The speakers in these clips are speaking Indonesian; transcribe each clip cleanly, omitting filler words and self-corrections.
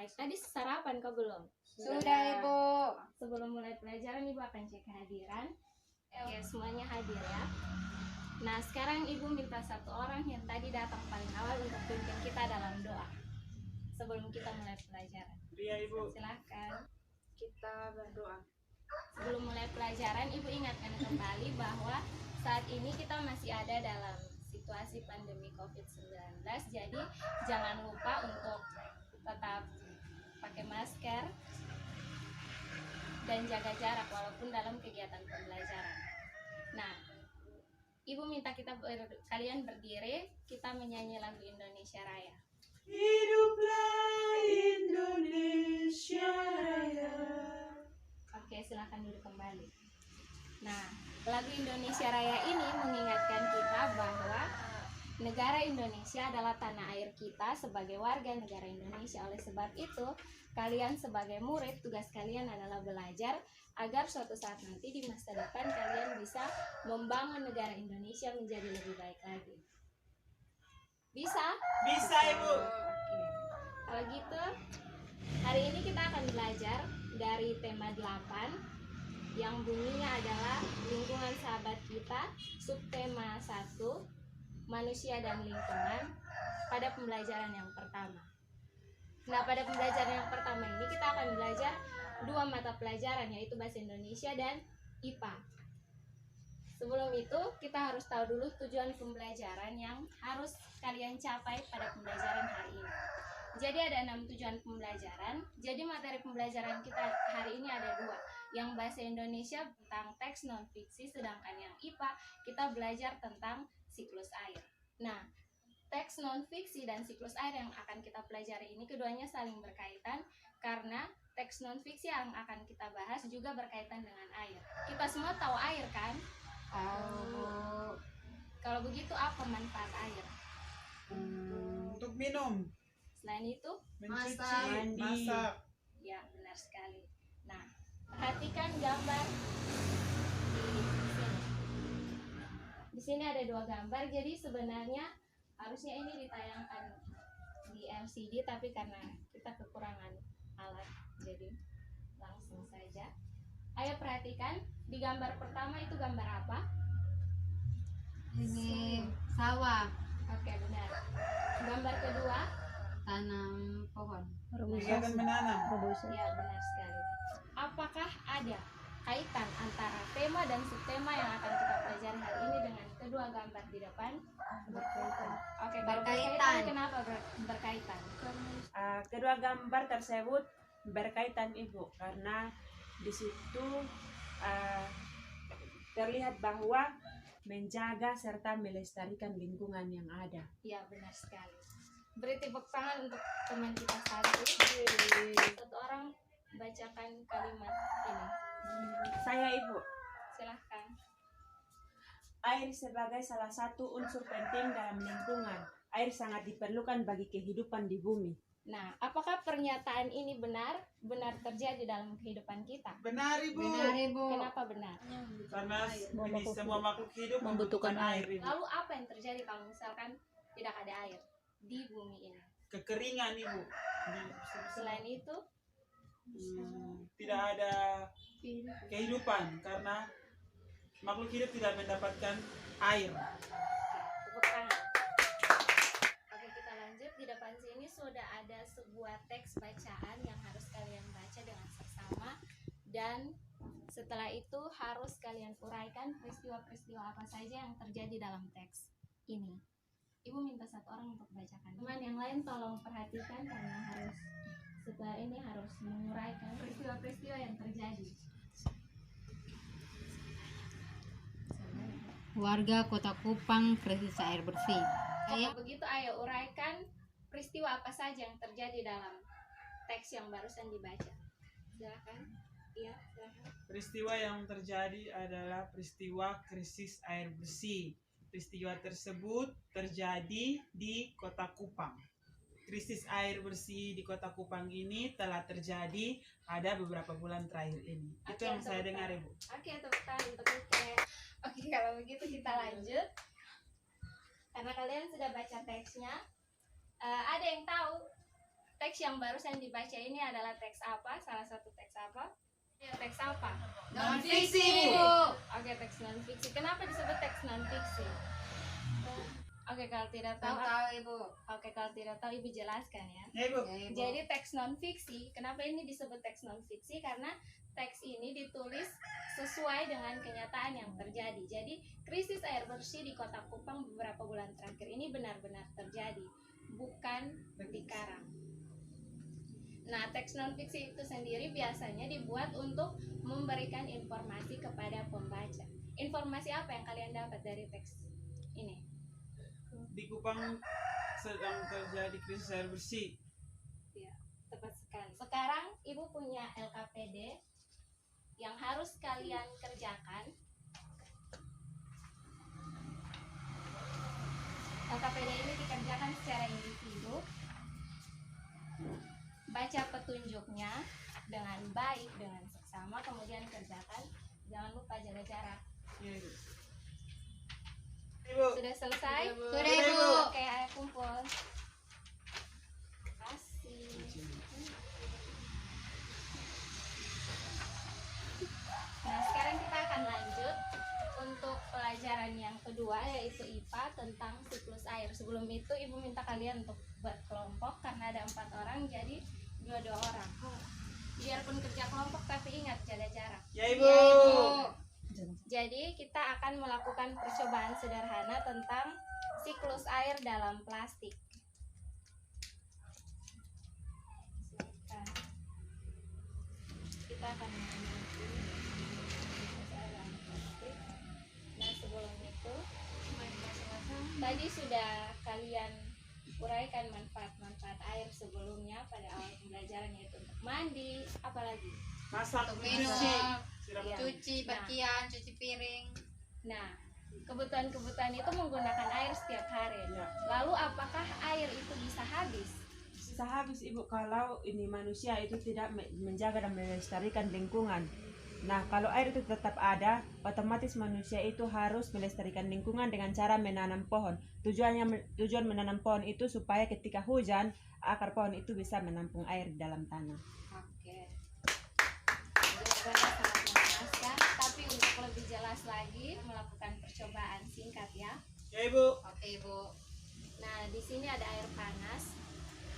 baik. Tadi sarapan kau belum? Sudah, Ibu. Sebelum mulai pelajaran Ibu akan cek kehadiran. Oke, semuanya hadir ya. Nah, sekarang Ibu minta satu orang yang tadi datang paling awal untuk pimpin kita dalam doa sebelum kita mulai pelajaran. Iya, Ibu. Silahkan. Kita berdoa. Sebelum mulai pelajaran, Ibu ingatkan kembali bahwa saat ini kita masih ada dalam situasi pandemi COVID-19. Jadi, jangan lupa untuk tetap pakai masker dan jaga jarak walaupun dalam kegiatan pembelajaran. Nah, Ibu minta kalian berdiri, kita menyanyi lagu Indonesia Raya. Hiduplah Indonesia Raya. Oke, silakan duduk kembali. Nah, lagu Indonesia Raya ini mengingatkan kita bahwa negara Indonesia adalah tanah air kita sebagai warga negara Indonesia. Oleh sebab itu, kalian sebagai murid, tugas kalian adalah belajar agar suatu saat nanti di masa depan kalian bisa membangun negara Indonesia menjadi lebih baik lagi. Bisa? Bisa, Ibu. Oke. Kalau gitu, hari ini kita akan belajar dari tema 8 yang bunyinya adalah lingkungan sahabat kita, subtema 1, manusia dan lingkungan, pada pembelajaran yang pertama. Nah, pada pembelajaran yang pertama ini kita akan belajar 2 mata pelajaran, yaitu bahasa Indonesia dan IPA. Sebelum itu, kita harus tahu dulu tujuan pembelajaran yang harus kalian capai pada pembelajaran hari ini. Jadi ada 6 tujuan pembelajaran. Jadi materi pembelajaran kita hari ini ada 2. Yang bahasa Indonesia tentang teks non-fiksi, sedangkan yang IPA kita belajar tentang siklus air. Nah, teks non-fiksi dan siklus air yang akan kita pelajari ini keduanya saling berkaitan karena teks non-fiksi yang akan kita bahas juga berkaitan dengan air. Kita semua tahu air kan? Tahu. Kalau begitu apa manfaat air? Untuk minum, Selain itu, mencuci, Masak. masak. ya benar sekali. Nah, perhatikan gambar di sini. Di sini ada 2 gambar, jadi sebenarnya harusnya ini ditayangkan di LCD, tapi karena kita kekurangan alat, jadi langsung saja. Ayo perhatikan, di gambar pertama itu gambar apa? Ini sawah, Oke, benar. Gambar kedua, tanam pohon. Kegiatan menanam. ya benar sekali. Apakah ada kaitan antara tema dan subtema yang akan kita pelajari hari ini dengan kedua gambar di depan? Berkaitan. Oke, kalau Berkaitan. berkaitan, kenapa berkaitan? Kedua gambar tersebut berkaitan, Ibu, karena di situ terlihat bahwa menjaga serta melestarikan lingkungan yang ada. Ya, benar sekali. Beri tepuk tangan untuk teman kita satu. Satu orang bacakan kalimat ini. Saya, Ibu. Silahkan. Air sebagai salah satu unsur penting dalam lingkungan. Air sangat diperlukan bagi kehidupan di bumi. Nah, apakah pernyataan ini benar terjadi dalam kehidupan kita? Benar, Ibu. Benar, Ibu. Kenapa benar? Karena ini semua makhluk hidup membutuhkan air, Ibu. Lalu apa yang terjadi kalau misalkan tidak ada air di bumi ini? Kekeringan, Ibu. Selain itu, Tidak ada kehidupan karena makhluk hidup tidak mendapatkan air. tepuk tangan. Oke, kita lanjut. Di depan sini sudah ada sebuah teks bacaan yang harus kalian baca dengan seksama, dan setelah itu harus kalian uraikan peristiwa-peristiwa apa saja yang terjadi dalam teks ini. Ibu minta satu orang untuk bacakan. Teman yang lain tolong perhatikan karena setelah ini harus menguraikan peristiwa-peristiwa yang terjadi. Warga Kota Kupang krisis air bersih. Kalau begitu, ayo uraikan peristiwa apa saja yang terjadi dalam teks yang barusan dibaca. Silakan. Iya, silakan. Peristiwa yang terjadi adalah peristiwa krisis air bersih. Peristiwa tersebut terjadi di Kota Kupang. Krisis air bersih di Kota Kupang ini telah terjadi pada beberapa bulan terakhir ini. Itu yang saya dengar, Ibu. Oke, tepuk tangan untuk Nike. Oke, kalau begitu kita lanjut. Karena kalian sudah baca teksnya, ada yang tahu teks yang barusan dibaca ini adalah teks apa? Salah satu teks apa? Ya, teks apa? Non-fiksi, Bu. Oke, teks non fiksi. Kenapa disebut teks non fiksi? Oke, kalau tidak tahu, Tahu Ibu. oke kalau tidak tahu Ibu jelaskan ya. Ya Ibu. Ya, Ibu. Jadi teks non fiksi, kenapa ini disebut teks non fiksi? Karena teks ini ditulis sesuai dengan kenyataan yang terjadi. Jadi krisis air bersih di Kota Kupang beberapa bulan terakhir ini benar-benar terjadi, bukan dikarang. Nah, teks non fiksi itu sendiri biasanya dibuat untuk memberikan informasi kepada pembaca. Informasi apa yang kalian dapat dari teks ini? Di Kupang sedang terjadi krisis air bersih. Ya, tepat sekali. Sekarang Ibu punya LKPD yang harus kalian kerjakan. LKPD ini dikerjakan secara individu. Baca petunjuknya dengan baik, dengan seksama, kemudian kerjakan. Jangan lupa jaga jarak. Ya Ibu. Ibu. Sudah selesai? Sudah, Ibu. Oke, ayo kumpul. Terima kasih. Nah, sekarang kita akan lanjut untuk pelajaran yang kedua, yaitu IPA tentang siklus air. Sebelum itu Ibu minta kalian untuk berkelompok karena ada 4 orang, jadi 2 orang. Biarpun kerja kelompok tapi ingat jaga jarak. Ya Ibu. Ya, Ibu. Jadi kita akan melakukan percobaan sederhana tentang siklus air dalam plastik. Silakan. Kita akan mengambil siklus air dalam plastik. Nah, sebelum itu tadi sudah kalian uraikan manfaat-manfaat air sebelumnya pada awal pembelajaran, yaitu untuk mandi, apalagi. Masak, Untuk mencuci. minum, Siram. Iya. cuci pakaian, cuci piring. Nah, kebutuhan-kebutuhan itu menggunakan air setiap hari. Ya. Lalu apakah air itu bisa habis? Bisa habis Ibu kalau ini manusia itu tidak menjaga dan melestarikan lingkungan. Nah, kalau air itu tetap ada, otomatis manusia itu harus melestarikan lingkungan dengan cara menanam pohon. Tujuan menanam pohon itu supaya ketika hujan, akar pohon itu bisa menampung air di dalam tanah. Oke. Jawabannya sangat memuaskan, tapi untuk lebih jelas lagi melakukan percobaan singkat ya. Ya Ibu. Oke, Ibu. Nah, di sini ada air panas.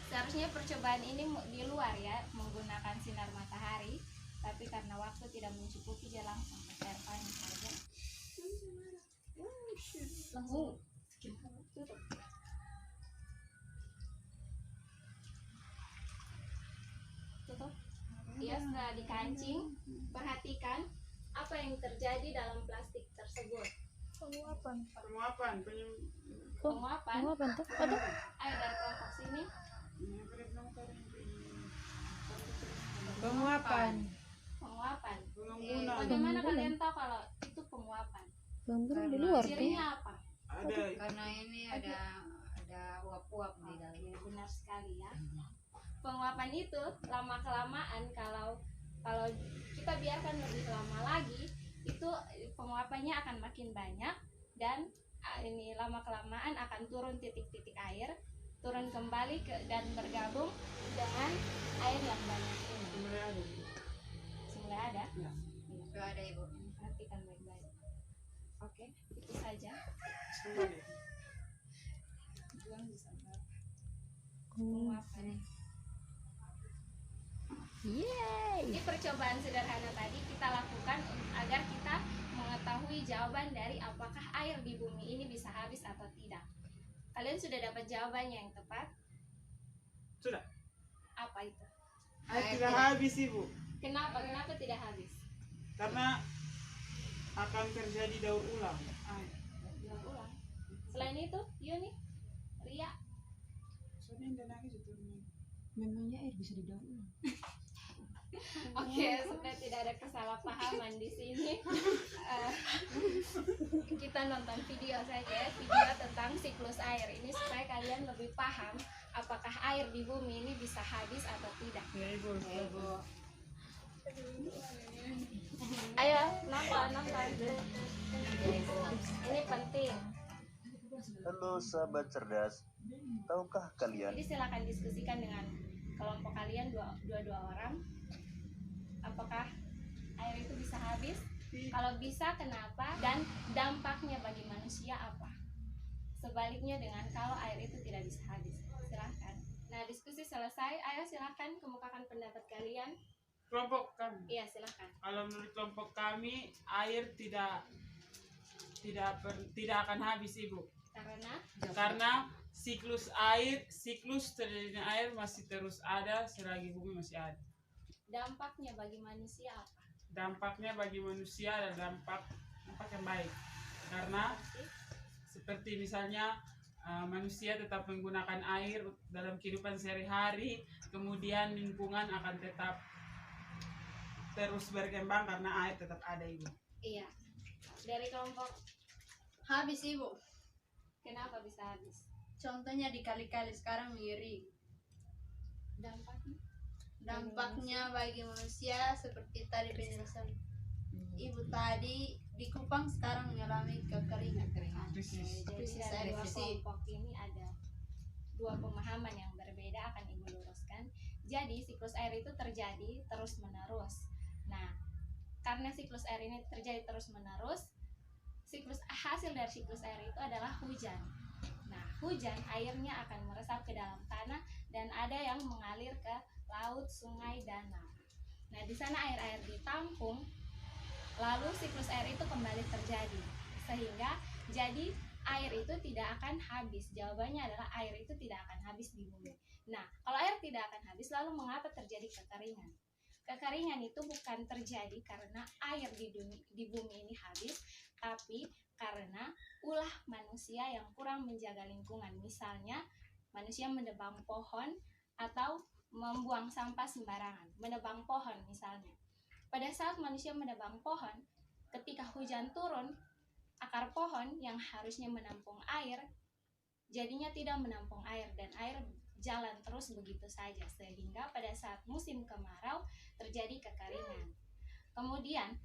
Seharusnya percobaan ini di luar ya, menggunakan sinar matahari. Tapi karena waktu tidak mencukupi, dia langsung pakai air panas saja. Langsung tutup. Tutup. Dia setelah dikancing, perhatikan apa yang terjadi dalam plastik tersebut. Penguapan. Penguapan. Ayo dari kelompok sini. Penguapan. Penguapan. Pengambunan. Bagaimana kalian tahu kalau itu penguapan? Karena, Cirinya apa? Ada. karena ini ada uap-uap di dalam. Oke, benar sekali ya. Penguapan itu lama kelamaan kalau kita biarkan lebih lama lagi, itu penguapannya akan makin banyak dan ini lama kelamaan akan turun titik-titik air, turun kembali dan bergabung dengan air yang banyak ini. Mulai ada. Semula ada. Ya. Itu ada, Ibu. Perhatikan baik-baik. Oke, itu saja. Semua deh. Juang bisa berapa? Penguapan. Ini percobaan sederhana tadi kita lakukan agar kita mengetahui jawaban dari apakah air di bumi ini bisa habis atau tidak. Kalian sudah dapat jawabannya yang tepat? Sudah. Apa itu? Air tidak habis Ibu. Kenapa tidak habis? Karena akan terjadi daur ulang. Daur ulang. Selain itu, Yuni, Ria, Soalnya dan lagi itu. Memangnya air bisa didaur ulang? oke, supaya tidak ada kesalahpahaman di sini, kita nonton video saja, video tentang siklus air ini supaya kalian lebih paham apakah air di bumi ini bisa habis atau tidak. Ya Ibu. Ya, Ibu. Ayo nonton. Ini penting. Halo sahabat cerdas, tahukah kalian Jadi silakan diskusikan dengan kelompok kalian dua orang, apakah air itu bisa habis? Kalau bisa, kenapa? Dan dampaknya bagi manusia apa? Sebaliknya dengan kalau air itu tidak bisa habis. Silahkan. Nah, diskusi selesai. Ayo silahkan kemukakan pendapat kalian. Kelompok kami. Iya, silahkan. Kalau menurut kelompok kami, air tidak akan habis, Ibu. Karena siklus terjadinya air masih terus ada selagi bumi masih ada. Dampaknya bagi manusia apa? Dampaknya bagi manusia ada dampak yang baik. Karena seperti misalnya manusia tetap menggunakan air dalam kehidupan sehari-hari, kemudian lingkungan akan tetap terus berkembang karena air tetap ada, Ibu. Iya. Dari kelompok, Habis Ibu. kenapa bisa habis? Contohnya di kali-kali sekarang mengering. Dampaknya bagi manusia seperti tadi penjelasan Ibu tadi, di Kupang sekarang mengalami kekeringan. Krisis. Jadi Krisis dari air dua bersih. kelompok ini ada dua pemahaman yang berbeda, akan Ibu luruskan. Jadi siklus air itu terjadi terus menerus. Nah, karena siklus air ini terjadi terus menerus, hasil dari siklus air itu adalah hujan. Nah, hujan airnya akan meresap ke dalam tanah dan ada yang mengalir ke laut, sungai, danau. Nah, di sana air-air ditampung, lalu siklus air itu kembali terjadi. Sehingga jadi air itu tidak akan habis. Jawabannya adalah air itu tidak akan habis di bumi. Nah, kalau air tidak akan habis, lalu mengapa terjadi kekeringan? Kekeringan itu bukan terjadi karena air di bumi ini habis, tapi karena ulah manusia yang kurang menjaga lingkungan. Misalnya, manusia menebang pohon atau membuang sampah sembarangan. Menebang pohon misalnya. Pada saat manusia menebang pohon, ketika hujan turun, akar pohon yang harusnya menampung air, jadinya tidak menampung air dan air jalan terus begitu saja, sehingga pada saat musim kemarau terjadi kekeringan. Kemudian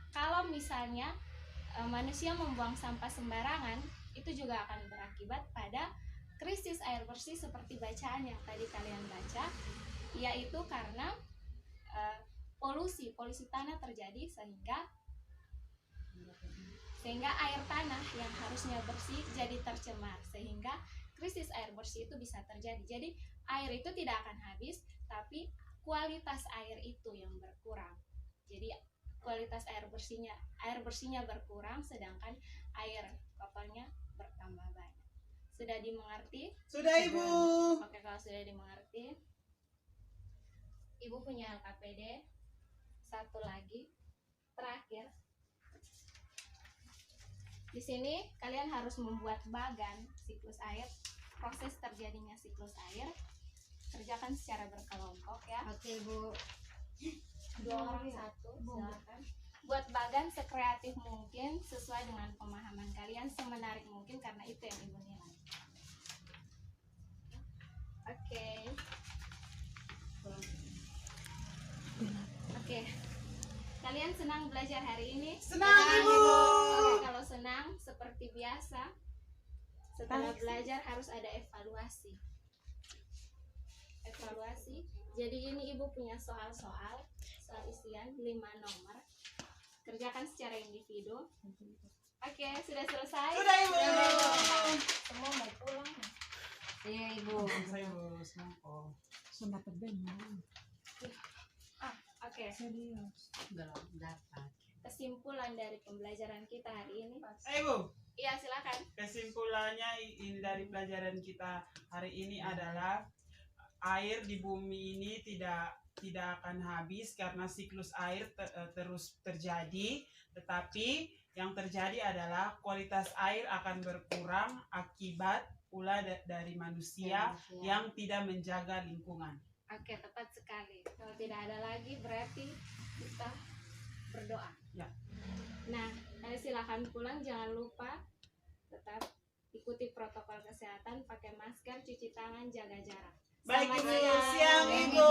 kalau misalnya manusia membuang sampah sembarangan, itu juga akan berakibat pada krisis air bersih seperti bacaan yang tadi kalian baca, yaitu karena polusi tanah terjadi sehingga air tanah yang harusnya bersih jadi tercemar, sehingga krisis air bersih itu bisa terjadi. Jadi air itu tidak akan habis, tapi kualitas air itu yang berkurang. Jadi kualitas air bersihnya berkurang, sedangkan air kotornya bertambah banyak. Sudah dimengerti? Sudah, Ibu. Oke, kalau sudah dimengerti, Ibu punya LKPD. Satu lagi, terakhir. Di sini kalian harus membuat bagan siklus air, proses terjadinya siklus air. Kerjakan secara berkelompok ya. Oke, Bu. 2 orang 1, silakan. Buat bagan sekreatif mungkin sesuai dengan pemahaman kalian, semenarik mungkin karena itu yang Ibu nilai. Oke. Kalian senang belajar hari ini? Senang, Ibu. Oke, kalau senang seperti biasa, setelah belajar harus ada evaluasi. Jadi ini Ibu punya soal isian 5 nomor. Kerjakan secara individu. Oke, sudah selesai? Sudah, Ibu. Semua mau pulang. Iya, Ibu. Saya Ibu, semangkok. Oke. Belum dapat. Kesimpulan dari pembelajaran kita hari ini. Ibu, Iya, silakan. kesimpulannya ini dari pelajaran kita hari ini adalah air di bumi ini tidak akan habis karena siklus air terus terjadi, tetapi yang terjadi adalah kualitas air akan berkurang akibat pula dari manusia yang tidak menjaga lingkungan. Oke, tepat sekali. Kalau tidak ada lagi berarti kita berdoa. Ya. Nah, silakan pulang, jangan lupa tetap ikuti protokol kesehatan, pakai masker, cuci tangan, jaga jarak. Baik, Selamat Ibu. siang. Siang, Ibu.